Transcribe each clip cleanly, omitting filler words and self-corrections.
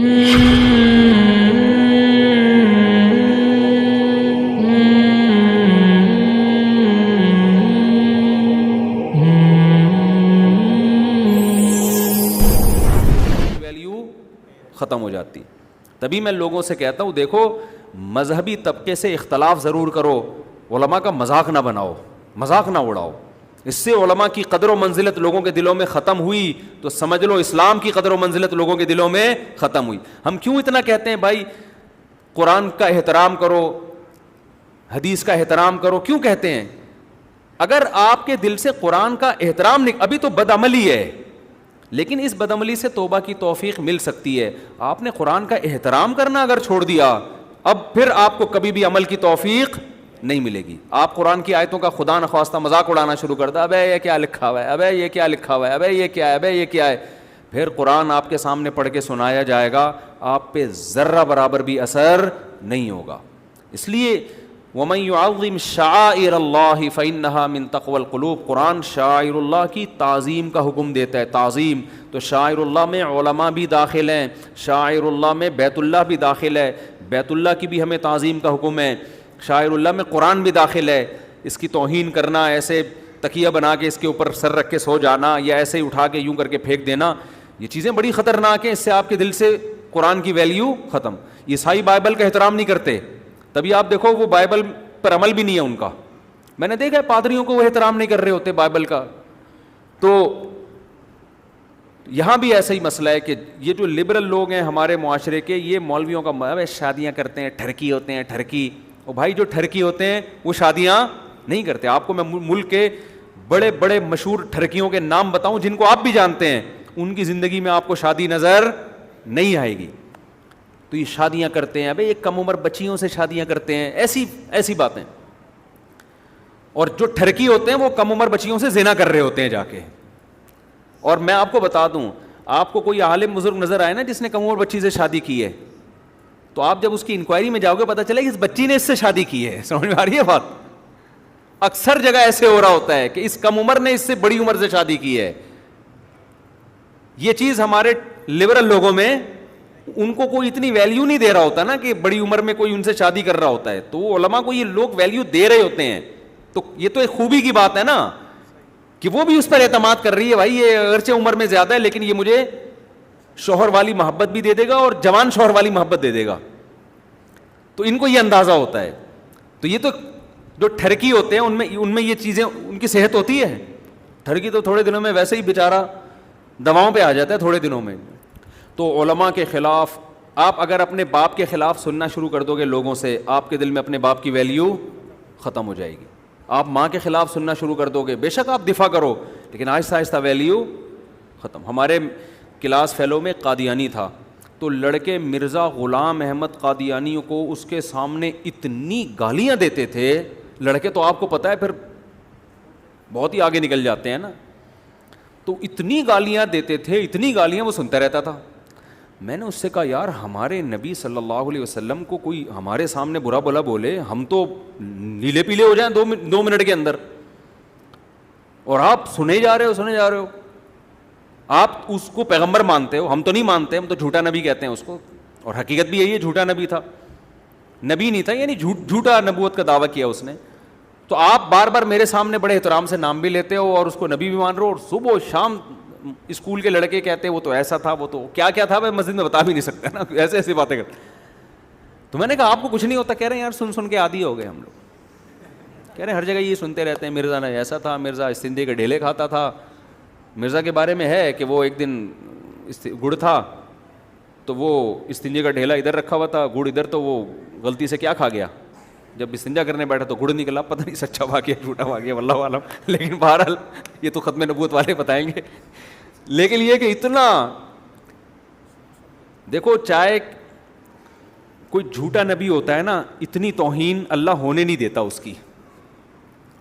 Value ختم ہو جاتی. تبھی میں لوگوں سے کہتا ہوں دیکھو مذہبی طبقے سے اختلاف ضرور کرو, علماء کا مذاق نہ بناؤ, مذاق نہ اڑاؤ. اس سے علماء کی قدر و منزلت لوگوں کے دلوں میں ختم ہوئی تو سمجھ لو اسلام کی قدر و منزلت لوگوں کے دلوں میں ختم ہوئی. ہم کیوں اتنا کہتے ہیں بھائی قرآن کا احترام کرو, حدیث کا احترام کرو, کیوں کہتے ہیں؟ اگر آپ کے دل سے قرآن کا احترام نہیں, ابھی تو بدعملی ہے لیکن اس بدعملی سے توبہ کی توفیق مل سکتی ہے. آپ نے قرآن کا احترام کرنا اگر چھوڑ دیا, اب پھر آپ کو کبھی بھی عمل کی توفیق نہیں ملے گی. آپ قرآن کی آیتوں کا خدا نخواستہ مذاق اڑانا شروع کر دیا, ابے یہ کیا لکھا ہوا ہے, ابے یہ کیا لکھا ہوا ہے, ابے یہ کیا ہے, ابے یہ کیا ہے, پھر قرآن آپ کے سامنے پڑھ کے سنایا جائے گا, آپ پہ ذرہ برابر بھی اثر نہیں ہوگا. اس لیے وَمَن يُعَظِّمْ شَعَائِرَ اللَّهِ فَإِنَّهَا مِن تَقْوَى الْقُلُوبِ, قرآن شاعر اللہ کی تعظیم کا حکم دیتا ہے. تعظیم تو شاعر اللہ میں علماء بھی داخل ہیں, شاعر اللہ میں بیت اللہ بھی داخل ہے, بیت اللہ کی بھی ہمیں تعظیم کا حکم ہے, شاعر اللہ میں قرآن بھی داخل ہے. اس کی توہین کرنا, ایسے تکیہ بنا کے اس کے اوپر سر رکھ کے سو جانا یا ایسے ہی اٹھا کے یوں کر کے پھینک دینا, یہ چیزیں بڑی خطرناک ہیں. اس سے آپ کے دل سے قرآن کی ویلیو ختم. عیسائی بائبل کا احترام نہیں کرتے, تبھی آپ دیکھو وہ بائبل پر عمل بھی نہیں ہے ان کا. میں نے دیکھا ہے پادریوں کو وہ احترام نہیں کر رہے ہوتے بائبل کا. تو یہاں بھی ایسا ہی مسئلہ ہے کہ یہ جو لبرل لوگ ہیں ہمارے معاشرے کے, یہ مولویوں کا شادیاں کرتے ہیں, ٹھرکی ہوتے ہیں, ٹھرکی. اور بھائی جو ٹھرکی ہوتے ہیں وہ شادیاں نہیں کرتے. آپ کو میں ملک کے بڑے بڑے مشہور ٹھرکیوں کے نام بتاؤں جن کو آپ بھی جانتے ہیں, ان کی زندگی میں آپ کو شادی نظر نہیں آئے گی. تو یہ شادیاں کرتے ہیں, ابھی ایک کم عمر بچیوں سے شادیاں کرتے ہیں, ایسی باتیں. اور جو ٹھرکی ہوتے ہیں وہ کم عمر بچیوں سے زنا کر رہے ہوتے ہیں جا کے. اور میں آپ کو بتا دوں, آپ کو کوئی عالم بزرگ نظر آئے نا جس نے کم عمر بچی سے شادی کی ہے, تو آپ جب اس کی انکوائری میں جاؤ گے پتہ چلے کہ اس بچی نے اس سے شادی کی ہے. سمجھ میں آ رہی ہے بات؟ اکثر جگہ ایسے ہو رہا ہوتا ہے کہ اس کم عمر نے اس سے بڑی عمر سے شادی کی ہے. یہ چیز ہمارے لبرل لوگوں میں ان کو کوئی اتنی ویلیو نہیں دے رہا ہوتا نا کہ بڑی عمر میں کوئی ان سے شادی کر رہا ہوتا ہے, تو علماء کو یہ لوگ ویلیو دے رہے ہوتے ہیں. تو یہ تو ایک خوبی کی بات ہے نا کہ وہ بھی اس پر اعتماد کر رہی ہے, بھائی یہ اگرچہ عمر میں زیادہ ہے لیکن یہ مجھے شوہر والی محبت بھی دے دے گا اور جوان شوہر والی محبت دے دے گا. تو ان کو یہ اندازہ ہوتا ہے. تو یہ تو جو ٹھرکی ہوتے ہیں ان میں یہ چیزیں, ان کی صحت ہوتی ہے. ٹھرکی تو تھوڑے دنوں میں ویسے ہی بیچارہ دواؤں پہ آ جاتا ہے تھوڑے دنوں میں. تو علماء کے خلاف آپ اگر اپنے باپ کے خلاف سننا شروع کر دو گے لوگوں سے, آپ کے دل میں اپنے باپ کی ویلیو ختم ہو جائے گی. آپ ماں کے خلاف سننا شروع کر دو گے, بے شک آپ دفاع کرو لیکن آہستہ آہستہ ویلیو ختم. ہمارے کلاس فیلو میں قادیانی تھا, تو لڑکے مرزا غلام احمد قادیانی کو اس کے سامنے اتنی گالیاں دیتے تھے. لڑکے تو آپ کو پتہ ہے پھر بہت ہی آگے نکل جاتے ہیں نا, تو اتنی گالیاں دیتے تھے, اتنی گالیاں, وہ سنتا رہتا تھا. میں نے اس سے کہا یار ہمارے نبی صلی اللہ علیہ وسلم کو کوئی ہمارے سامنے برا بلا بولے, ہم تو نیلے پیلے ہو جائیں 2 منٹ کے اندر, اور آپ سنے جا رہے ہو. آپ اس کو پیغمبر مانتے ہو, ہم تو نہیں مانتے, ہم تو جھوٹا نبی کہتے ہیں اس کو. اور حقیقت بھی یہی ہے, جھوٹا نبی تھا, نبی نہیں تھا, یعنی جھوٹا نبوت کا دعویٰ کیا اس نے. تو آپ بار بار میرے سامنے بڑے احترام سے نام بھی لیتے ہو اور اس کو نبی بھی مان رہے ہو, اور صبح و شام اسکول کے لڑکے کہتے ہیں وہ تو ایسا تھا, وہ تو کیا کیا تھا میں مسجد میں بتا بھی نہیں سکتا نا, ایسی باتیں کرتے. تو میں نے کہا آپ کو کچھ نہیں ہوتا؟ کہہ رہے ہیں یار سن کے عادی ہو گئے ہم لوگ. کہہ رہے ہیں ہر جگہ یہ سنتے رہتے ہیں, مرزا نے ایسا تھا, مرزا استنجے کے ڈھیلے کھاتا تھا. مرزا کے بارے میں ہے کہ وہ ایک دن گڑ تھا تو وہ استنجے کا ڈھیلا ادھر رکھا ہوا تھا, گڑ ادھر, تو وہ غلطی سے کیا کھا گیا, جب استنجا کرنے بیٹھا تو گڑ نکلا. پتہ نہیں سچا واقعہ جھوٹا واقعہ واللہ عالم, لیکن بہرحال یہ تو ختم نبوت والے بتائیں گے. لیکن یہ کہ اتنا دیکھو, چاہے کوئی جھوٹا نبی ہوتا ہے نا, اتنی توہین اللہ ہونے نہیں دیتا اس کی.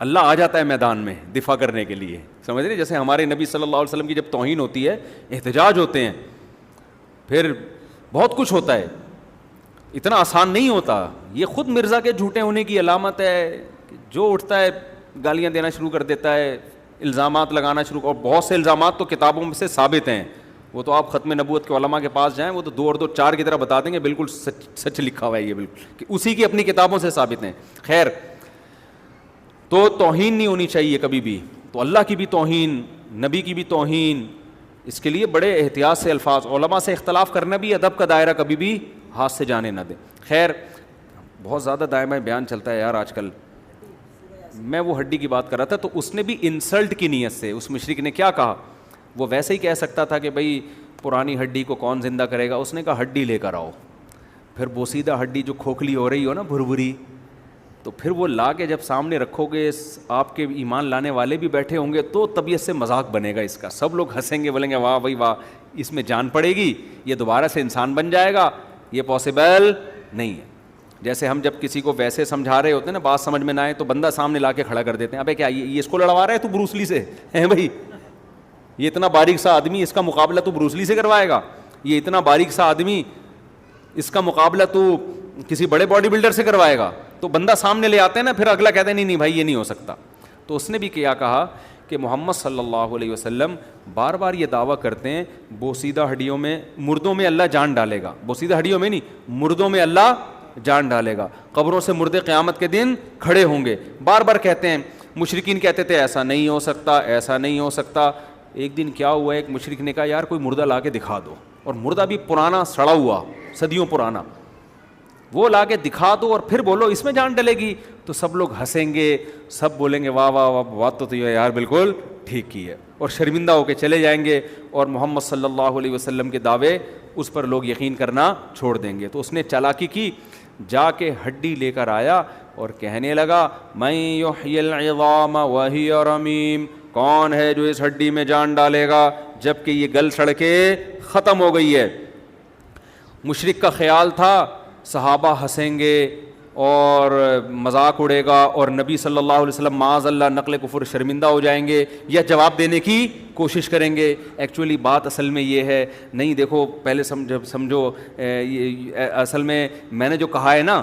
اللہ آ جاتا ہے میدان میں دفاع کرنے کے لیے, سمجھ رہے؟ جیسے ہمارے نبی صلی اللہ علیہ وسلم کی جب توہین ہوتی ہے, احتجاج ہوتے ہیں, پھر بہت کچھ ہوتا ہے, اتنا آسان نہیں ہوتا. یہ خود مرزا کے جھوٹے ہونے کی علامت ہے, جو اٹھتا ہے گالیاں دینا شروع کر دیتا ہے, الزامات لگانا شروع, اور بہت سے الزامات تو کتابوں میں سے ثابت ہیں. وہ تو آپ ختم نبوت کے علماء کے پاس جائیں، وہ تو 2 اور 2 4 کی طرح بتا دیں گے، بالکل سچ لکھا ہوا ہے یہ، بالکل کہ اسی کی اپنی کتابوں سے ثابت ہیں. خیر، تو توہین نہیں ہونی چاہیے کبھی بھی. تو اللہ کی بھی توہین، نبی کی بھی توہین، اس کے لیے بڑے احتیاط سے الفاظ. علماء سے اختلاف کرنا بھی ادب کا دائرہ کبھی بھی ہاتھ سے جانے نہ دیں. خیر، بہت زیادہ دائیں بائیں بیان چلتا ہے یار آج کل. میں وہ ہڈی کی بات کر رہا تھا، تو اس نے بھی انسلٹ کی نیت سے، اس مشرک نے کیا کہا، وہ ویسے ہی کہہ سکتا تھا کہ بھائی پرانی ہڈی کو کون زندہ کرے گا. اس نے کہا ہڈی لے کر آؤ. پھر بوسیدہ ہڈی جو کھوکھلی ہو رہی ہو نا، بھربھری، تو پھر وہ لا کے جب سامنے رکھو گے، آپ کے ایمان لانے والے بھی بیٹھے ہوں گے، تو طبیعت سے مذاق بنے گا اس کا. سب لوگ ہنسیں گے، بولیں گے واہ بھائی واہ، اس میں جان پڑے گی، یہ دوبارہ سے انسان بن جائے گا. یہ پاسبل نہیں ہے. جیسے ہم جب کسی کو ویسے سمجھا رہے ہوتے ہیں نا، بات سمجھ میں نہ آئے تو بندہ سامنے لا کے کھڑا کر دیتے ہیں. ابے کیا یہ اس کو لڑوا رہا ہے تو بروس لی سے ہے بھائی؟ یہ اتنا باریک سا آدمی، اس کا مقابلہ تو بروس لی سے کروائے گا؟ یہ اتنا باریک سا آدمی، اس کا مقابلہ تو کسی بڑے باڈی بلڈر سے کروائے گا؟ تو بندہ سامنے لے آتے ہیں نا، پھر اگلا کہتے ہیں نہیں نہیں بھائی یہ نہیں ہو سکتا. تو اس نے بھی کیا کہا کہ محمد صلی اللہ علیہ وسلم بار بار یہ دعویٰ کرتے ہیں بوسیدہ ہڈیوں میں، مردوں میں اللہ جان ڈالے گا. بوسیدہ ہڈیوں میں نہیں، مردوں میں اللہ جان ڈالے گا. قبروں سے مردے قیامت کے دن کھڑے ہوں گے. بار بار کہتے ہیں. مشرکین کہتے تھے ایسا نہیں ہو سکتا، ایسا نہیں ہو سکتا. ایک دن کیا ہوا، ایک مشرک نے کہا یار کوئی مردہ لا کے دکھا دو، اور مردہ بھی پرانا سڑا ہوا، صدیوں پرانا، وہ لا کے دکھا دو اور پھر بولو اس میں جان ڈلے گی. تو سب لوگ ہنسیں گے، سب بولیں گے واہ واہ واہ، بات تو یہ یار بالکل ٹھیک کی ہے، اور شرمندہ ہو کے چلے جائیں گے، اور محمد صلی اللہ علیہ وسلم کے دعوے اس پر لوگ یقین کرنا چھوڑ دیں گے. تو اس نے چالاکی کی، جا کے ہڈی لے کر آیا اور کہنے لگا من یحیی العظام وہی رمیم، کون ہے جو اس ہڈی میں جان ڈالے گا جبکہ یہ گل سڑ کے ختم ہو گئی ہے. مشرک کا خیال تھا صحابہ ہنسیں گے اور مذاق اڑے گا، اور نبی صلی اللہ علیہ وسلم معاذ اللہ نقل کفر شرمندہ ہو جائیں گے یا جواب دینے کی کوشش کریں گے. ایکچولی بات اصل میں یہ ہے، نہیں دیکھو پہلے سمجھو اصل میں نے جو کہا ہے نا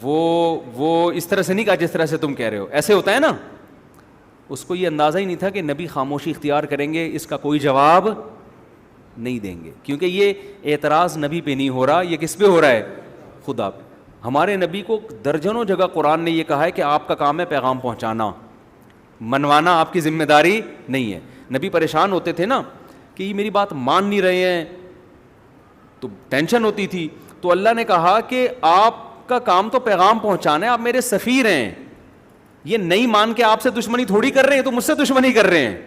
وہ اس طرح سے نہیں کہا جس طرح سے تم کہہ رہے ہو. ایسے ہوتا ہے نا، اس کو یہ اندازہ ہی نہیں تھا کہ نبی خاموشی اختیار کریں گے، اس کا کوئی جواب نہیں دیں گے، کیونکہ یہ اعتراض نبی پہ نہیں ہو رہا، یہ کس پہ ہو رہا ہے؟ خدا پہ. ہمارے نبی کو درجنوں جگہ قرآن نے یہ کہا ہے کہ آپ کا کام ہے پیغام پہنچانا، منوانا آپ کی ذمہ داری نہیں ہے. نبی پریشان ہوتے تھے نا کہ یہ میری بات مان نہیں رہے ہیں، تو ٹینشن ہوتی تھی. تو اللہ نے کہا کہ آپ کا کام تو پیغام پہنچانا ہے، آپ میرے سفیر ہیں، یہ نہیں مان کے آپ سے دشمنی تھوڑی کر رہے ہیں، تو مجھ سے دشمنی کر رہے ہیں،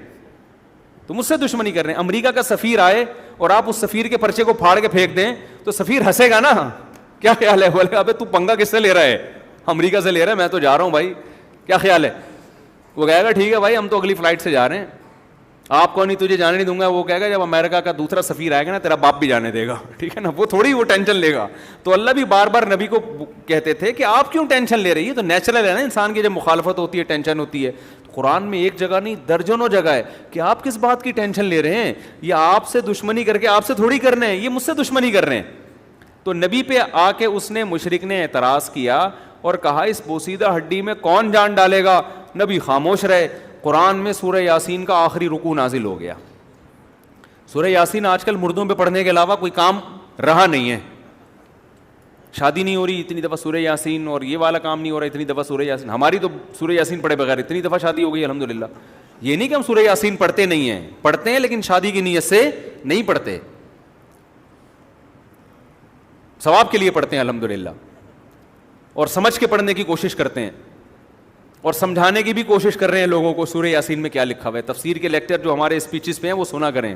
تو مجھ سے دشمنی کر رہے ہیں. امریکہ کا سفیر آئے اور آپ اس سفیر کے پرچے کو پھاڑ کے پھینک دیں تو سفیر ہنسے گا نا. کیا خیال ہے؟ بولے ابے تو پنگا کس سے لے رہا ہے؟ امریکہ سے لے رہا ہے، میں تو جا رہا ہوں بھائی، کیا خیال ہے؟ وہ کہے گا ٹھیک ہے بھائی ہم تو اگلی فلائٹ سے جا رہے ہیں، آپ کو نہیں، تجھے جانے نہیں دوں گا. وہ کہے گا جب امریکہ کا دوسرا سفیر آئے گا نا تیرا باپ بھی جانے دے گا، ٹھیک ہے نا، وہ تھوڑی وہ ٹینشن لے گا. تو اللہ بھی بار بار نبی کو کہتے تھے کہ آپ کیوں ٹینشن لے رہی ہے؟ تو نیچرل ہے نا، انسان کی جب مخالفت ہوتی ہے ٹینشن ہوتی ہے. قرآن میں ایک جگہ نہیں درجنوں جگہ ہے کہ آپ کس بات کی ٹینشن لے رہے ہیں، یہ آپ سے دشمنی کر کے آپ سے تھوڑی کرنے ہیں، یہ مجھ سے دشمنی کر رہے ہیں. تو نبی پہ آ کے اس نے مشرک نے اعتراض کیا اور کہا اس بوسیدہ ہڈی میں کون جان ڈالے گا؟ نبی خاموش رہے. قرآن میں سورہ یاسین کا آخری رکوع نازل ہو گیا. سورہ یاسین آج کل مردوں پہ پڑھنے کے علاوہ کوئی کام رہا نہیں ہے. شادی نہیں ہو رہی اتنی دفعہ سورہ یاسین، اور یہ والا کام نہیں ہو رہا اتنی دفعہ سورہ یاسین. ہماری تو سورہ یاسین پڑھے بغیر اتنی دفعہ شادی ہو گئی الحمدللہ. یہ نہیں کہ ہم سورہ یاسین پڑھتے نہیں ہیں، پڑھتے ہیں لیکن شادی کی نیت سے نہیں پڑھتے، ثواب کے لیے پڑھتے ہیں الحمدللہ، اور سمجھ کے پڑھنے کی کوشش کرتے ہیں اور سمجھانے کی بھی کوشش کر رہے ہیں لوگوں کو سورہ یاسین میں کیا لکھا ہوا ہے. تفسیر کے لیکچر جو ہمارے اسپیچز پہ ہیں وہ سنا کریں.